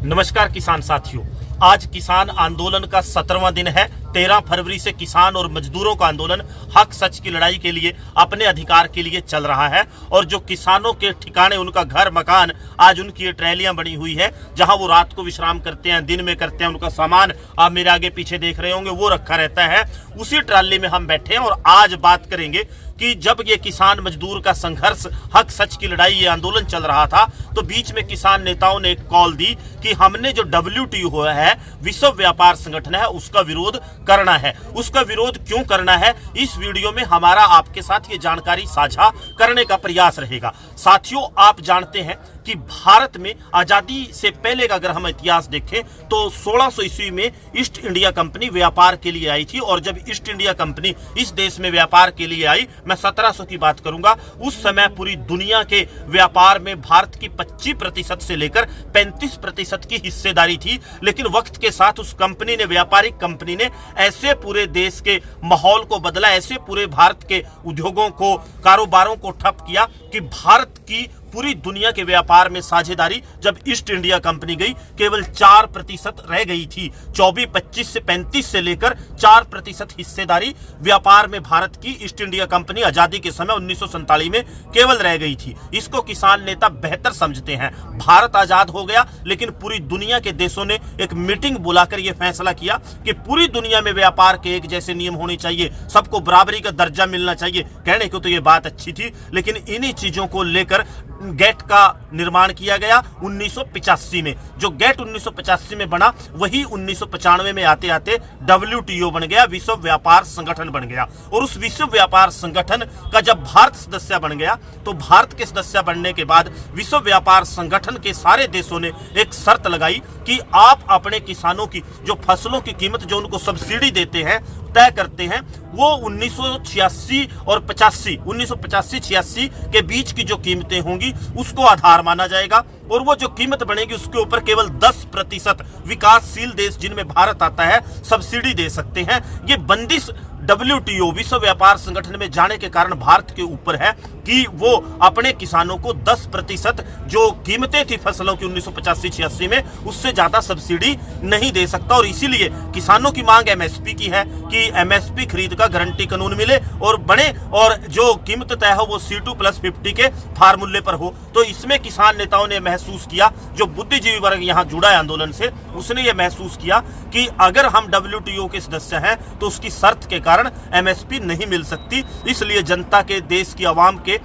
नमस्कार किसान साथियों, आज किसान आंदोलन का 17वां दिन है। 13 फरवरी से किसान और मजदूरों का आंदोलन हक सच की लड़ाई के लिए, अपने अधिकार के लिए चल रहा है। और जो किसानों के ठिकाने उनका घर मकान, आज उनकी ये ट्रैलियां बनी हुई है जहां वो रात को विश्राम करते हैं, दिन में करते हैं। उनका सामान आप मेरे आगे पीछे देख रहे होंगे, वो रखा रहता है। उसी ट्राली में हम बैठे हैं और आज बात करेंगे कि जब ये किसान मजदूर का संघर्ष, हक सच की लड़ाई, ये आंदोलन चल रहा था, तो बीच में किसान नेताओं ने एक कॉल दी कि हमने जो WTO है, विश्व व्यापार संगठन है, उसका विरोध करना है। उसका विरोध क्यों करना है, इस वीडियो में हमारा आपके साथ ये जानकारी साझा करने का प्रयास रहेगा। साथियों, आप जानते हैं कि भारत में आजादी से पहले का अगर हम इतिहास देखें तो 1600 ईस्वी में ईस्ट इंडिया कंपनी व्यापार के लिए आई थी। और जब ईस्ट इंडिया कंपनी इस देश में व्यापार के लिए आई, मैं 1700 की बात करूंगा, उस समय पूरी दुनिया के व्यापार में भारत की 25% से लेकर 35% की हिस्सेदारी थी। लेकिन वक्त के साथ उस कंपनी ने, व्यापारिक कंपनी ने, ऐसे पूरे देश के माहौल को बदला, ऐसे पूरे भारत के उद्योगों को, कारोबारों को ठप किया कि भारत की पूरी दुनिया के व्यापार में साझेदारी जब ईस्ट इंडिया कंपनी गई, केवल 4% रह गई थी। 24-25 से 35 से लेकर 4% हिस्सेदारी व्यापार में भारत की ईस्ट इंडिया कंपनी आजादी के समय 1947 में केवल रह गई थी। इसको किसान नेता बेहतर समझते हैं। भारत आजाद हो गया, लेकिन पूरी दुनिया के देशों ने एक मीटिंग बुलाकर यह फैसला किया कि पूरी दुनिया में व्यापार के एक जैसे नियम होने चाहिए, सबको बराबरी का दर्जा मिलना चाहिए। कहने को तो यह बात अच्छी थी, लेकिन इन्हीं चीजों को लेकर गेट का निर्माण किया गया 1985 में। जो गेट 1985 में बना, वही 1995 में आते आते WTO बन गया, विश्व व्यापार संगठन बन गया। और उस विश्व व्यापार संगठन का जब भारत सदस्य बन गया, तो भारत के सदस्य बनने के बाद विश्व व्यापार संगठन के सारे देशों ने एक शर्त लगाई कि आप अपने किसानों की जो फसलों की कीमत, जो उनको सब्सिडी देते हैं, तय करते हैं, वो 1986 और 1985-86 के बीच की जो कीमतें होंगी उसको आधार माना जाएगा। और वो जो कीमत बनेगी उसके ऊपर केवल 10% विकासशील देश, जिनमें भारत आता है, सब्सिडी दे सकते हैं। ये बंदिश WTO, विश्व व्यापार संगठन में जाने के कारण भारत के ऊपर है कि वो अपने किसानों को 10% जो कीमतें थी फसलों की 1985-86 में, उससे ज्यादा सब्सिडी नहीं दे सकता। और इसीलिए किसानों की मांग MSP की है कि MSP खरीद का गारंटी कानून मिले और बने, और जो कीमत तय हो वो C2+50 के फार्मूले पर हो। तो इसमें किसान नेताओं ने महसूस किया, जो बुद्धिजीवी वर्ग यहाँ जुड़ा है आंदोलन से, उसने ये महसूस किया कि अगर हम WTO के सदस्य हैं तो उसकी शर्त के कारण MSP नहीं मिल सकती। इसलिए जनता के, देश की आवाम के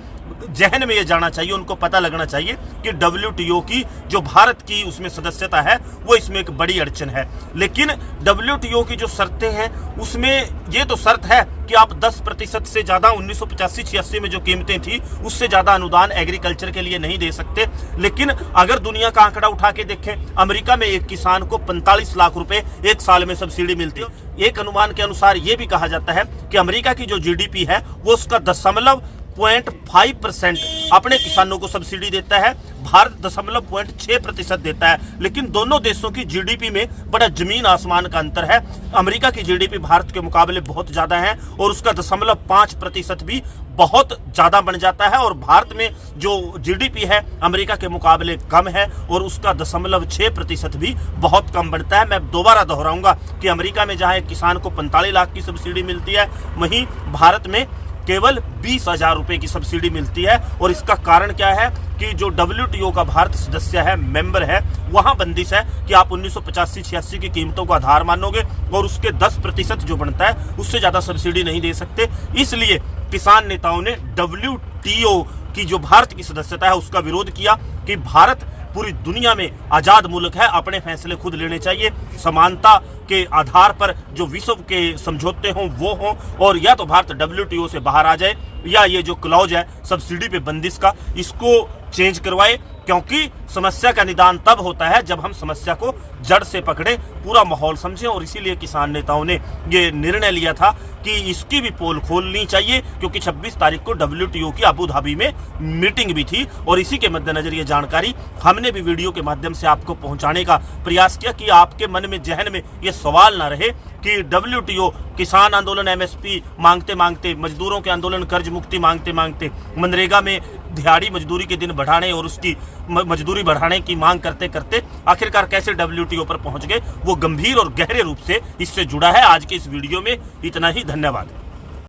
जहन में ये जाना चाहिए, उनको पता लगना चाहिए कि WTO की जो भारत की उसमें सदस्यता है, वो इसमें एक बड़ी अड़चन है। लेकिन WTO की जो शर्तें हैं, उसमें ये तो शर्त है कि आप 10% से ज्यादा 1985-86 में जो कीमतें थी, उससे ज्यादा अनुदान एग्रीकल्चर के लिए नहीं दे सकते। लेकिन अगर दुनिया का आंकड़ा उठा के देखें, अमेरिका में एक किसान को 45 लाख रुपए एक साल में सब्सिडी मिलती है। एक अनुमान के अनुसार यह भी कहा जाता है कि अमेरिका की जो GDP है, वो उसका 0.5% अपने किसानों को सब्सिडी देता है, भारत 0.6% देता है। लेकिन दोनों देशों की GDP में बड़ा जमीन आसमान का अंतर है। अमेरिका की GDP भारत के मुकाबले बहुत ज्यादा है और उसका 0.5% भी बहुत ज्यादा बन जाता है। और भारत में जो GDP है अमेरिका के मुकाबले कम है और उसका 0.6% भी बहुत कम बनता है। मैं दोबारा दोहराऊंगा कि अमेरिका में जहां एक किसान को 45 लाख की सब्सिडी मिलती है, वहीं भारत में केवल 20,000 रुपए की सब्सिडी मिलती है। और इसका कारण क्या है कि जो WTO का भारत सदस्य है, मेंबर है, वहां बंदिश है कि आप 1985-86 की कीमतों को आधार मानोगे और उसके 10% जो बनता है, उससे ज्यादा सब्सिडी नहीं दे सकते। इसलिए किसान नेताओं ने WTO की जो भारत की सदस्यता है उसका विरोध किया कि भारत पूरी दुनिया में आजाद मुल्क है, अपने फैसले खुद लेने चाहिए, समानता के आधार पर जो विश्व के समझौते हों वो हों, और या तो भारत WTO से बाहर आ जाए, या ये जो क्लॉज है सब्सिडी पे बंदिश का, इसको चेंज करवाए। क्योंकि समस्या का निदान तब होता है जब हम समस्या को जड़ से पकड़े, पूरा माहौल समझें। और इसीलिए किसान नेताओं ने ये निर्णय लिया था कि इसकी भी पोल खोलनी चाहिए, क्योंकि 26 तारीख को WTO की अबू धाबी में मीटिंग भी थी। और इसी के मद्देनजर ये जानकारी हमने भी वीडियो के माध्यम से आपको पहुंचाने का प्रयास किया कि आपके मन में, जहन में ये सवाल ना रहे कि WTO किसान आंदोलन MSP मांगते मांगते, मजदूरों के आंदोलन कर्ज मुक्ति मांगते मांगते, मनरेगा में दिहाड़ी मजदूरी के दिन बढ़ाने और उसकी मजदूरी बढ़ाने की मांग करते करते आखिरकार कैसे WTO पर पहुंच गए, वो गंभीर और गहरे रूप से इससे जुड़ा है। आज के इस वीडियो में इतना ही। धन्यवाद।